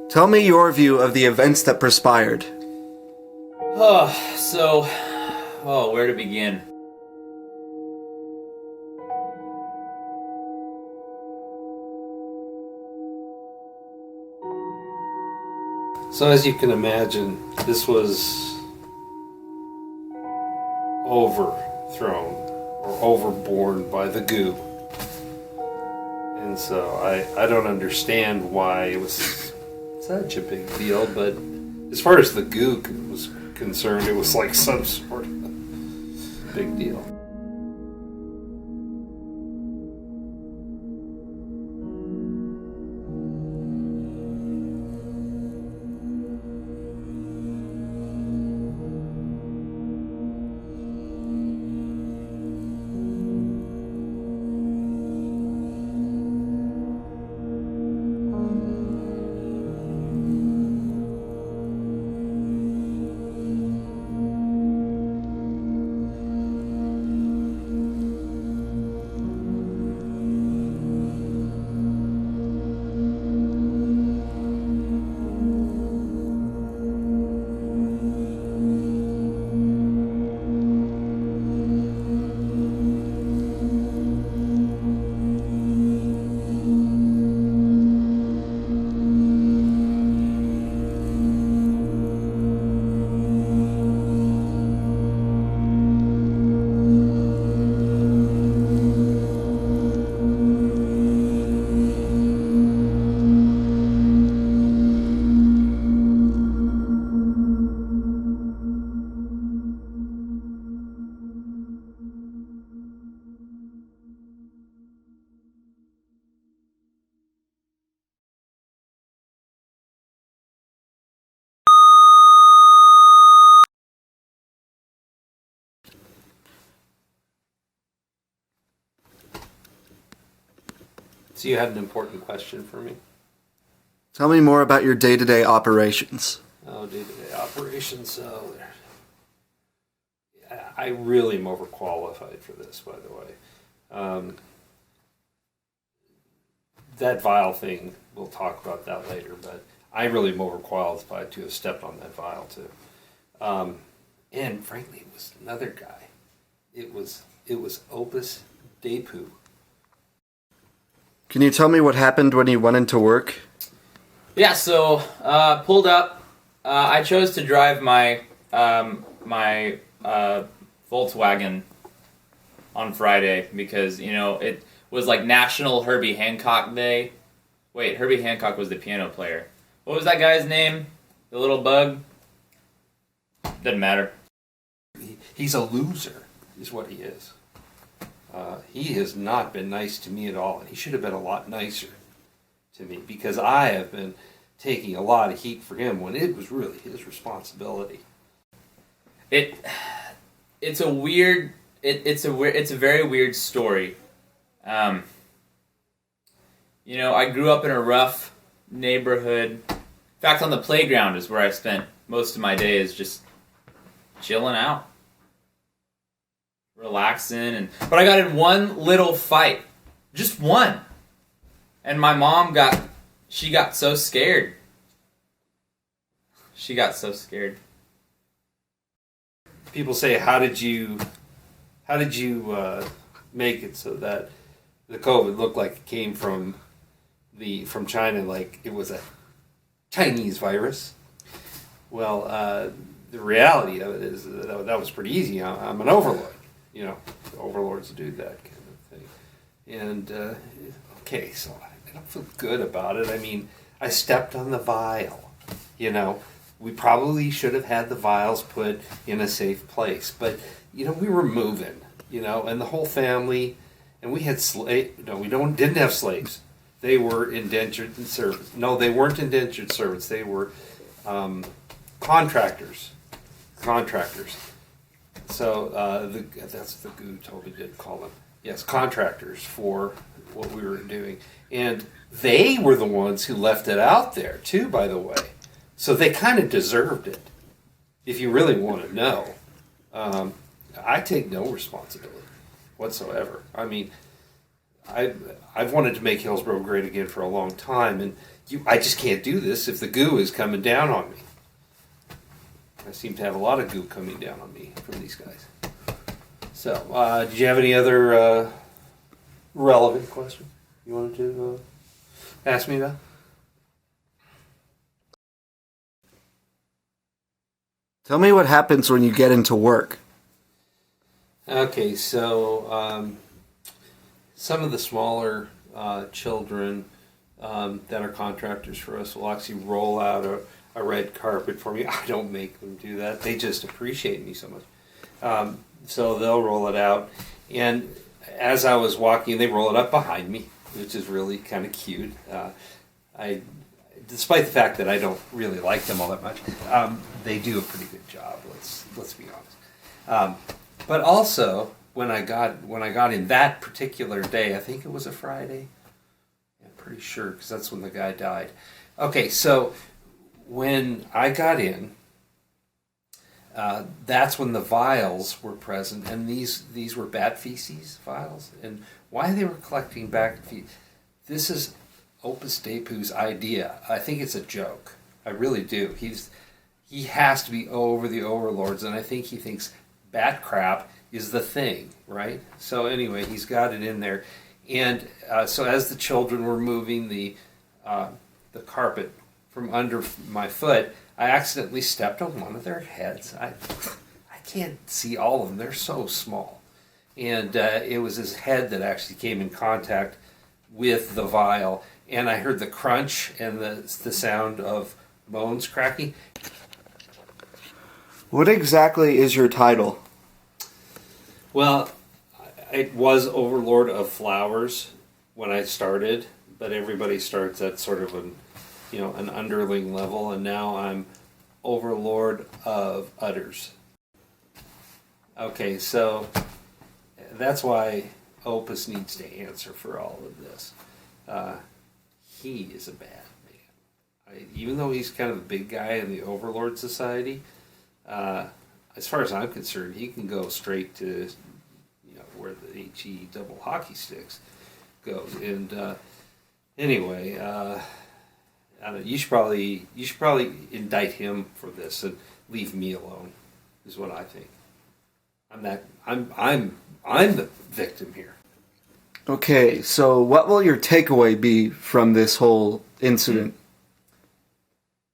Tell me your view of the events that perspired. Where to begin? So as you can imagine, this was overthrown or overborne by the goo. And so I don't understand why it was such a big deal, but as far as the goo was concerned, it was like some sort of big deal. So you had an important question for me? Tell me more about your day-to-day operations. Oh, day-to-day operations. So I really am overqualified for this, by the way. That vial thing, we'll talk about that later, but I really am overqualified to have stepped on that vial too. And frankly, it was another guy. It was Opus Depu. Can you tell me what happened when you went into work? Yeah, so pulled up. I chose to drive my Volkswagen on Friday because it was like National Herbie Hancock Day. Wait, Herbie Hancock was the piano player. What was that guy's name? The little bug? Doesn't matter. He's a loser, is what he is. He has not been nice to me at all, and he should have been a lot nicer to me because I have been taking a lot of heat for him when it was really his responsibility. It's a very weird story. I grew up in a rough neighborhood. In fact, on the playground is where I spent most of my days, just chilling out, relaxing, but I got in one little fight, just one, and my mom got so scared. She got so scared. People say, how did you make it so that the COVID looked like it came from China, like it was a Chinese virus? Well, the reality of it is that was pretty easy. I'm an overlord. Overlords do that kind of thing. And, okay, so I don't feel good about it. I mean, I stepped on the vial. We probably should have had the vials put in a safe place. But, we were moving, and the whole family, and we had didn't have slaves. They were indentured servants. No, they weren't indentured servants. They were contractors. So that's the goo told me to call them. Yes, contractors for what we were doing. And they were the ones who left it out there, too, by the way. So they kind of deserved it, if you really want to know. I take no responsibility whatsoever. I mean, I've wanted to make Hillsborough great again for a long time, and I just can't do this if the goo is coming down on me. I seem to have a lot of goo coming down on me from these guys. So, did you have any other relevant questions you wanted to ask me about? Tell me what happens when you get into work. Okay, so some of the smaller children that are contractors for us will actually roll out a red carpet for me. I don't make them do that. They just appreciate me so much. So they'll roll it out. And as I was walking, they roll it up behind me, which is really kind of cute. Despite the fact that I don't really like them all that much, they do a pretty good job. Let's be honest. But also, when I got in that particular day, I think it was a Friday. I'm pretty sure because that's when the guy died. Okay, so when I got in, that's when the vials were present, and these were bat feces vials. And why they were collecting bat feces? This is Opus Depu's idea. I think it's a joke. I really do. He has to be over the overlords, and I think he thinks bat crap is the thing, right? So anyway, he's got it in there, and so as the children were moving the carpet from under my foot, I accidentally stepped on one of their heads. I can't see all of them; they're so small, and it was his head that actually came in contact with the vial. And I heard the crunch and the sound of bones cracking. What exactly is your title? Well, it was Overlord of Flowers when I started, but everybody starts at sort of an underling level, and now I'm Overlord of Udders. Okay, so that's why Opus needs to answer for all of this. He is a bad man. Even though he's kind of a big guy in the Overlord Society, as far as I'm concerned, he can go straight to where the HE double hockey sticks goes. And anyway, you should probably indict him for this and leave me alone. Is what I think. I'm the victim here. Okay, so what will your takeaway be from this whole incident?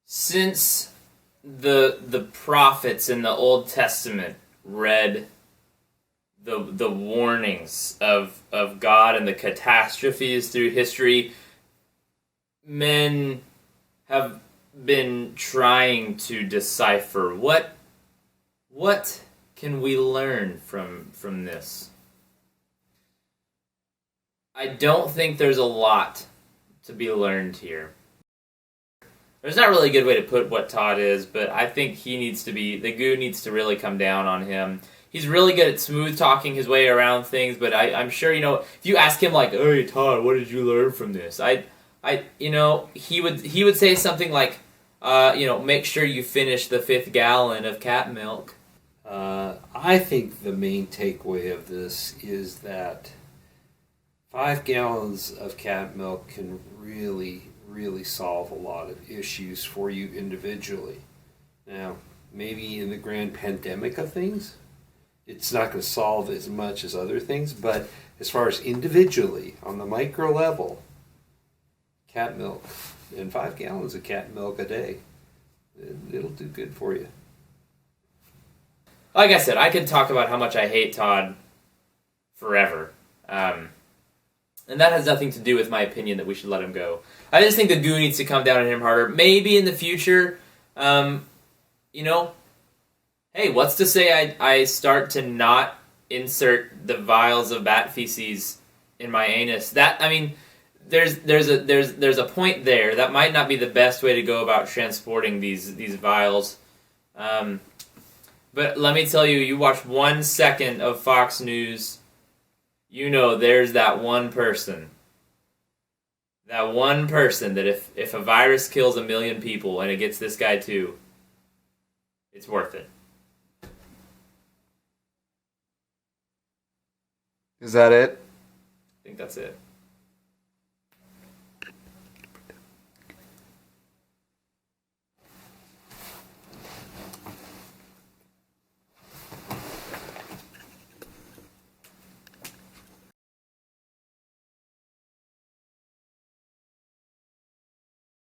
Since the prophets in the Old Testament read the warnings of God and the catastrophes through history, men have been trying to decipher what can we learn from this. I don't think there's a lot to be learned here. There's not really a good way to put what Todd is, but I think the goo needs to really come down on him. He's really good at smooth talking his way around things, but I'm sure, if you ask him like, "Hey Todd, what did you learn from this?" He would say something like, make sure you finish the 5th gallon of cat milk. I think the main takeaway of this is that 5 gallons of cat milk can really, really solve a lot of issues for you individually. Now, maybe in the grand pandemic of things, it's not going to solve as much as other things, but as far as individually, on the micro level, cat milk, and 5 gallons of cat milk a day, it'll do good for you. Like I said, I could talk about how much I hate Todd forever. And that has nothing to do with my opinion that we should let him go. I just think the goo needs to come down on him harder. Maybe in the future, hey, what's to say I start to not insert the vials of bat feces in my anus? There's a point there. That might not be the best way to go about transporting these vials. But let me tell you, you watch 1 second of Fox News, there's that one person. That one person that if a virus kills 1 million people and it gets this guy too, it's worth it. Is that it? I think that's it.